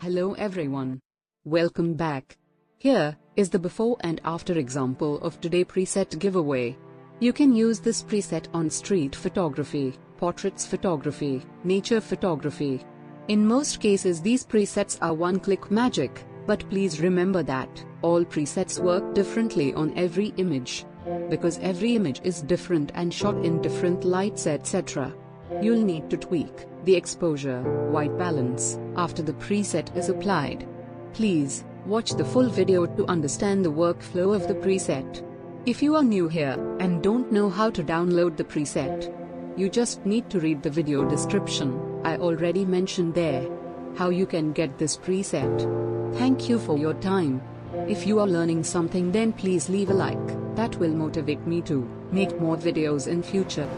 Hello everyone. Welcome back. Here is the before and after example of today preset giveaway. You can use this preset on street photography, portraits photography, nature photography. In most cases these presets are one-click magic, but please remember that all presets work differently on every image. Because every image is different and shot in different lights etc. You'll need to tweak the exposure, white balance, after the preset is applied. Please watch the full video to understand the workflow of the preset. If you are new here and don't know how to download the preset, you just need to read the video description. I already mentioned there how you can get this preset. Thank you for your time. If you are learning something, then please leave a like. That will motivate me to make more videos in future.